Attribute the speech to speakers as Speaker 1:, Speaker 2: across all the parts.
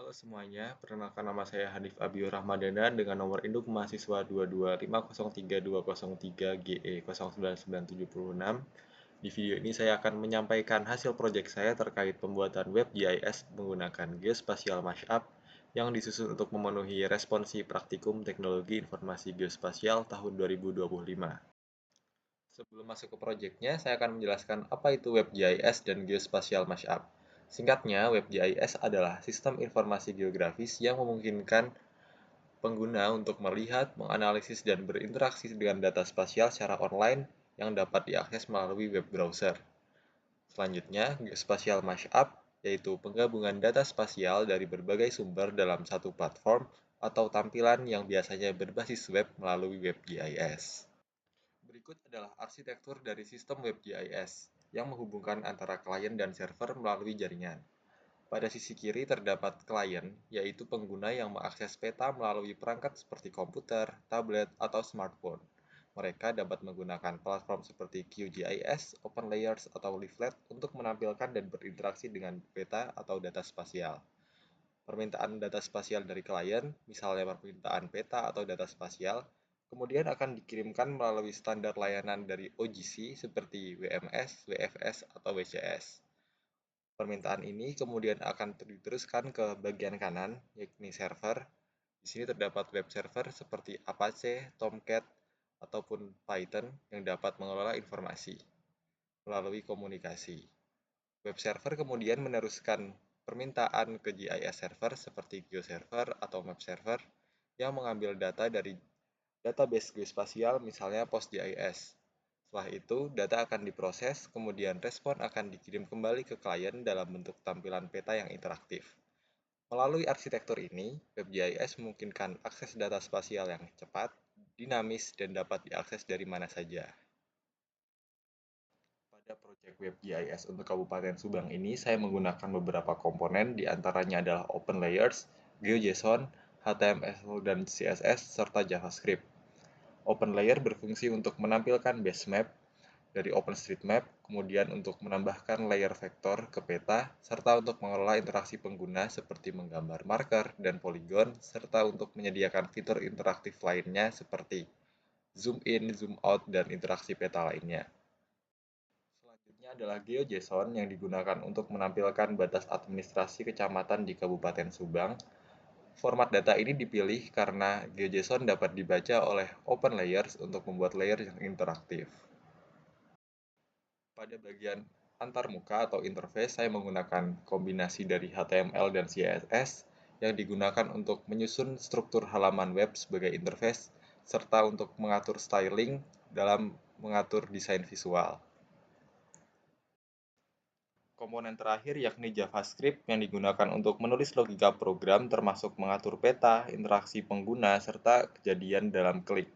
Speaker 1: Halo semuanya, perkenalkan nama saya Hanif Abiur Rahmadana dengan nomor induk mahasiswa 225032023GE099706. Di video ini saya akan menyampaikan hasil proyek saya terkait pembuatan web GIS menggunakan geospatial mashup yang disusun untuk memenuhi responsi praktikum teknologi informasi geospasial tahun 2025. Sebelum masuk ke proyeknya, saya akan menjelaskan apa itu web GIS dan geospatial mashup. Singkatnya, web GIS adalah sistem informasi geografis yang memungkinkan pengguna untuk melihat, menganalisis, dan berinteraksi dengan data spasial secara online yang dapat diakses melalui web browser. Selanjutnya, geospatial mashup yaitu penggabungan data spasial dari berbagai sumber dalam satu platform atau tampilan yang biasanya berbasis web melalui web GIS. Berikut adalah arsitektur dari sistem web GIS yang menghubungkan antara klien dan server melalui jaringan. Pada sisi kiri terdapat klien, yaitu pengguna yang mengakses peta melalui perangkat seperti komputer, tablet, atau smartphone. Mereka dapat menggunakan platform seperti QGIS, OpenLayers, atau Leaflet untuk menampilkan dan berinteraksi dengan peta atau data spasial. Permintaan data spasial dari klien, misalnya permintaan peta atau data spasial, kemudian akan dikirimkan melalui standar layanan dari OGC seperti WMS, WFS, atau WCS. Permintaan ini kemudian akan diteruskan ke bagian kanan, yakni server. Di sini terdapat web server seperti Apache, Tomcat, ataupun Python yang dapat mengelola informasi melalui komunikasi. Web server kemudian meneruskan permintaan ke GIS server seperti GeoServer atau Map Server yang mengambil data dari database geospasial misalnya PostGIS. Setelah itu, data akan diproses, kemudian respon akan dikirim kembali ke klien dalam bentuk tampilan peta yang interaktif. Melalui arsitektur ini, WebGIS memungkinkan akses data spasial yang cepat, dinamis, dan dapat diakses dari mana saja. Pada proyek WebGIS untuk Kabupaten Subang ini, saya menggunakan beberapa komponen, diantaranya adalah OpenLayers, GeoJSON, HTML dan CSS, serta JavaScript. OpenLayer berfungsi untuk menampilkan base map dari OpenStreetMap, kemudian untuk menambahkan layer vektor ke peta, serta untuk mengelola interaksi pengguna seperti menggambar marker dan poligon, serta untuk menyediakan fitur interaktif lainnya seperti zoom in, zoom out, dan interaksi peta lainnya. Selanjutnya adalah GeoJSON yang digunakan untuk menampilkan batas administrasi kecamatan di Kabupaten Subang. Format data ini dipilih karena GeoJSON dapat dibaca oleh OpenLayers untuk membuat layer yang interaktif. Pada bagian antarmuka atau interface, saya menggunakan kombinasi dari HTML dan CSS yang digunakan untuk menyusun struktur halaman web sebagai interface, serta untuk mengatur styling dalam mengatur desain visual. Komponen terakhir yakni JavaScript yang digunakan untuk menulis logika program termasuk mengatur peta, interaksi pengguna, serta kejadian dalam klik.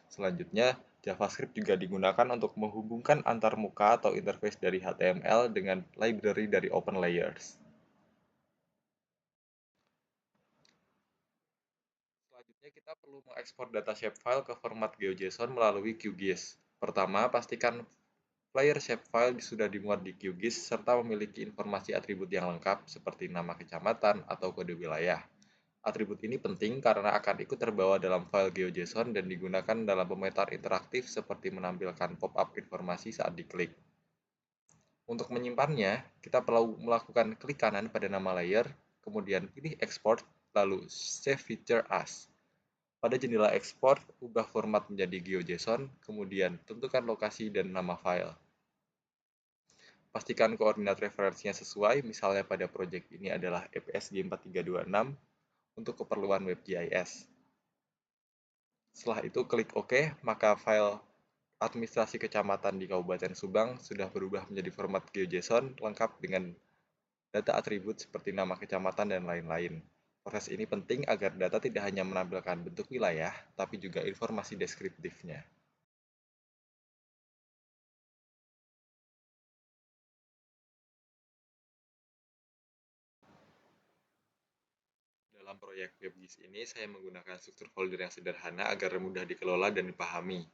Speaker 1: Selanjutnya, JavaScript juga digunakan untuk menghubungkan antarmuka atau interface dari HTML dengan library dari OpenLayers. Selanjutnya, kita perlu mengekspor data shapefile ke format GeoJSON melalui QGIS. Pertama, pastikan player shapefile sudah dimuat di QGIS serta memiliki informasi atribut yang lengkap seperti nama kecamatan atau kode wilayah. Atribut ini penting karena akan ikut terbawa dalam file GeoJSON dan digunakan dalam pemetaan interaktif seperti menampilkan pop-up informasi saat diklik. Untuk menyimpannya, kita perlu melakukan klik kanan pada nama layer, kemudian pilih Export, lalu Save Feature As. Pada jendela ekspor, ubah format menjadi GeoJSON, kemudian tentukan lokasi dan nama file. Pastikan koordinat referensinya sesuai, misalnya pada proyek ini adalah EPSG 4326 untuk keperluan WebGIS. Setelah itu klik OK, maka file administrasi kecamatan di Kabupaten Subang sudah berubah menjadi format GeoJSON lengkap dengan data atribut seperti nama kecamatan dan lain-lain. Proses ini penting agar data tidak hanya menampilkan bentuk wilayah, tapi juga informasi deskriptifnya. Dalam proyek WebGIS ini, saya menggunakan struktur folder yang sederhana agar mudah dikelola dan dipahami.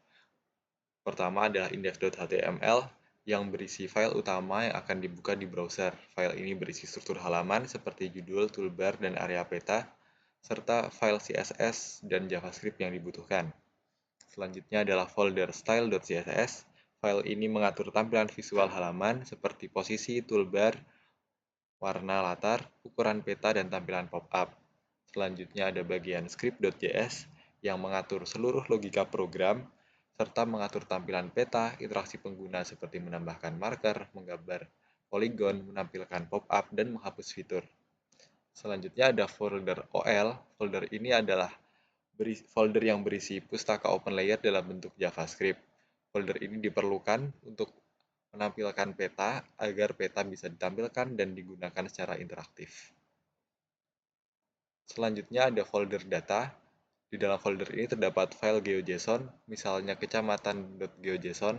Speaker 1: Pertama adalah index.html yang berisi file utama yang akan dibuka di browser. File ini berisi struktur halaman seperti judul, toolbar, dan area peta, serta file CSS dan JavaScript yang dibutuhkan. Selanjutnya adalah folder style.css. File ini mengatur tampilan visual halaman seperti posisi, toolbar, warna latar, ukuran peta, dan tampilan pop-up. Selanjutnya ada bagian script.js yang mengatur seluruh logika program, serta mengatur tampilan peta, interaksi pengguna seperti menambahkan marker, menggambar poligon, menampilkan pop-up, dan menghapus fitur. Selanjutnya ada folder OL. Folder ini adalah folder yang berisi pustaka OpenLayer dalam bentuk JavaScript. Folder ini diperlukan untuk menampilkan peta agar peta bisa ditampilkan dan digunakan secara interaktif. Selanjutnya ada folder data. Di dalam folder ini terdapat file GeoJSON, misalnya kecamatan.geojson.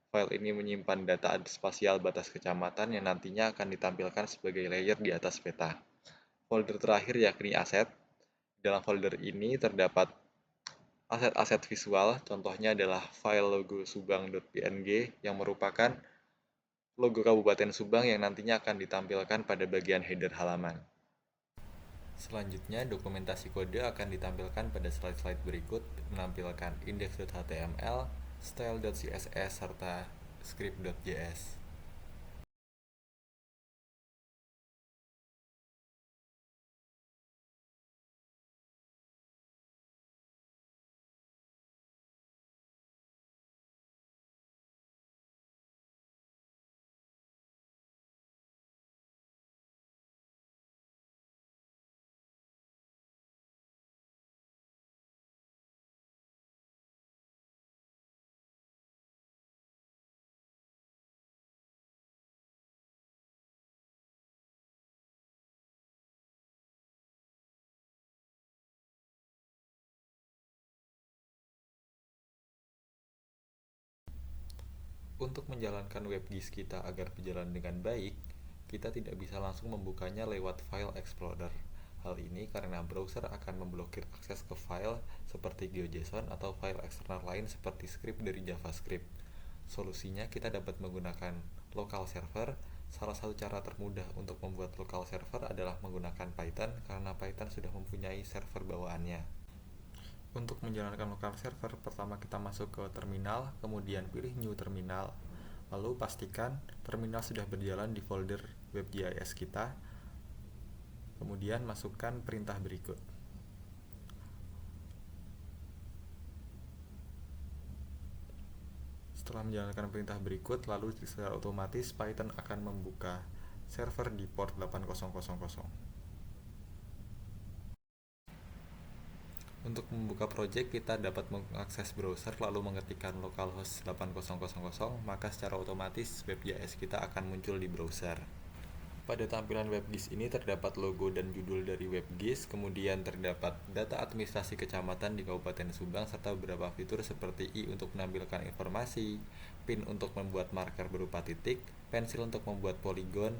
Speaker 1: File ini menyimpan data spasial batas kecamatan yang nantinya akan ditampilkan sebagai layer di atas peta. Folder terakhir yakni aset. Di dalam folder ini terdapat aset-aset visual, contohnya adalah file logo subang.png yang merupakan logo Kabupaten Subang yang nantinya akan ditampilkan pada bagian header halaman. Selanjutnya, dokumentasi kode akan ditampilkan pada slide-slide berikut, menampilkan index.html, style.css, serta script.js. Untuk menjalankan WebGIS kita agar berjalan dengan baik, kita tidak bisa langsung membukanya lewat File Explorer. Hal ini karena browser akan memblokir akses ke file seperti GeoJSON atau file eksternal lain seperti script dari JavaScript. Solusinya kita dapat menggunakan local server. Salah satu cara termudah untuk membuat local server adalah menggunakan Python karena Python sudah mempunyai server bawaannya. Untuk menjalankan local server, pertama kita masuk ke terminal, kemudian pilih new terminal. Lalu pastikan terminal sudah berjalan di folder WebGIS kita. Kemudian masukkan perintah berikut. Setelah menjalankan perintah berikut, lalu secara otomatis Python akan membuka server di port 8000. Untuk membuka project, kita dapat mengakses browser lalu mengetikkan localhost 8000, maka secara otomatis WebGIS kita akan muncul di browser. Pada tampilan WebGIS ini terdapat logo dan judul dari WebGIS, kemudian terdapat data administrasi kecamatan di Kabupaten Subang, serta beberapa fitur seperti i untuk menampilkan informasi, pin untuk membuat marker berupa titik, pensil untuk membuat poligon,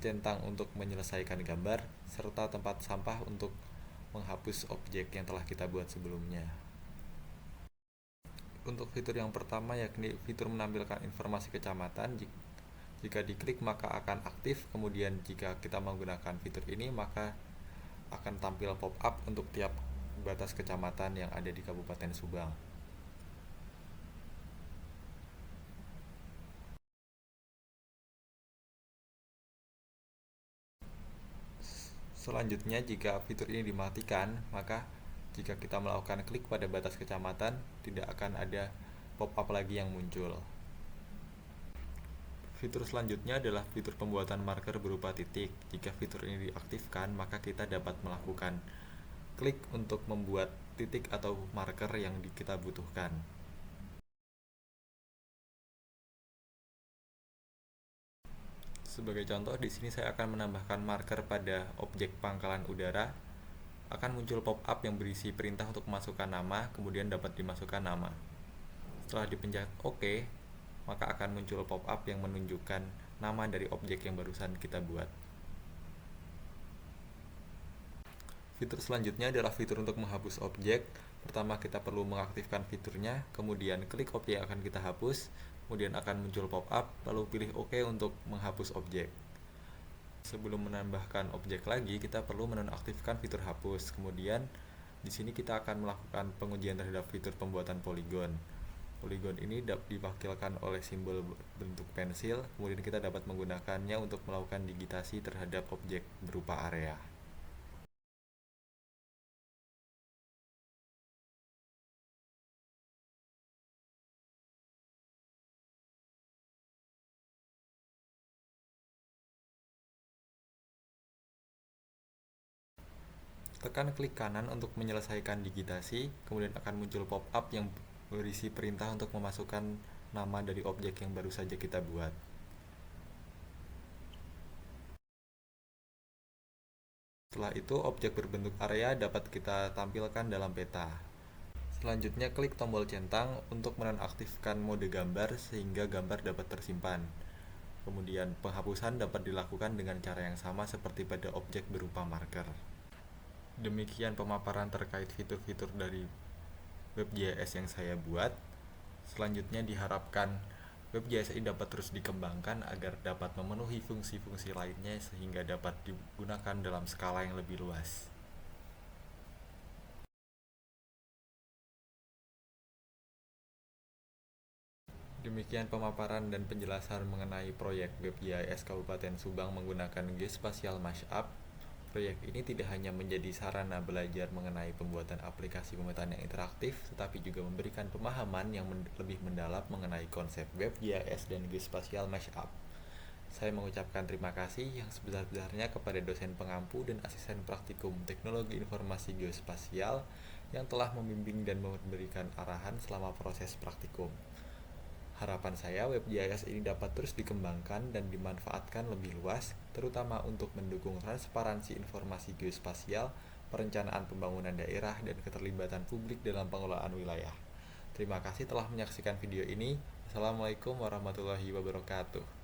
Speaker 1: centang untuk menyelesaikan gambar, serta tempat sampah untuk menghapus objek yang telah kita buat sebelumnya. Untuk fitur yang pertama yakni fitur menampilkan informasi kecamatan, jika diklik maka akan aktif, kemudian jika kita menggunakan fitur ini maka akan tampil pop-up untuk tiap batas kecamatan yang ada di Kabupaten Subang. Selanjutnya, jika fitur ini dimatikan, maka jika kita melakukan klik pada batas kecamatan, tidak akan ada pop-up lagi yang muncul. Fitur selanjutnya adalah fitur pembuatan marker berupa titik. Jika fitur ini diaktifkan, maka kita dapat melakukan klik untuk membuat titik atau marker yang kita butuhkan. Sebagai contoh, di sini saya akan menambahkan marker pada objek pangkalan udara. Akan muncul pop-up yang berisi perintah untuk memasukkan nama, kemudian dapat dimasukkan nama. Setelah dipencet OK, maka akan muncul pop-up yang menunjukkan nama dari objek yang barusan kita buat. Fitur selanjutnya adalah fitur untuk menghapus objek. Pertama kita perlu mengaktifkan fiturnya, kemudian klik objek yang akan kita hapus, kemudian akan muncul pop-up, lalu pilih OK untuk menghapus objek. Sebelum menambahkan objek lagi, kita perlu menonaktifkan fitur hapus. Kemudian di sini kita akan melakukan pengujian terhadap fitur pembuatan poligon. Poligon ini diwakilkan oleh simbol bentuk pensil, kemudian kita dapat menggunakannya untuk melakukan digitasi terhadap objek berupa area. Tekan klik kanan untuk menyelesaikan digitasi, kemudian akan muncul pop-up yang berisi perintah untuk memasukkan nama dari objek yang baru saja kita buat. Setelah itu, objek berbentuk area dapat kita tampilkan dalam peta. Selanjutnya, klik tombol centang untuk menonaktifkan mode gambar sehingga gambar dapat tersimpan. Kemudian, penghapusan dapat dilakukan dengan cara yang sama seperti pada objek berupa marker. Demikian pemaparan terkait fitur-fitur dari WebGIS yang saya buat. Selanjutnya diharapkan WebGIS ini dapat terus dikembangkan agar dapat memenuhi fungsi-fungsi lainnya sehingga dapat digunakan dalam skala yang lebih luas. Demikian pemaparan dan penjelasan mengenai proyek WebGIS Kabupaten Subang menggunakan Geospatial Mashup. Proyek ini tidak hanya menjadi sarana belajar mengenai pembuatan aplikasi pemetaan yang interaktif, tetapi juga memberikan pemahaman yang lebih mendalam mengenai konsep WebGIS dan Geospatial Mashup. Saya mengucapkan terima kasih yang sebesar-besarnya kepada dosen pengampu dan asisten praktikum Teknologi Informasi Geospasial yang telah membimbing dan memberikan arahan selama proses praktikum. Harapan saya WebGIS ini dapat terus dikembangkan dan dimanfaatkan lebih luas, terutama untuk mendukung transparansi informasi geospasial, perencanaan pembangunan daerah, dan keterlibatan publik dalam pengelolaan wilayah. Terima kasih telah menyaksikan video ini. Assalamualaikum warahmatullahi wabarakatuh.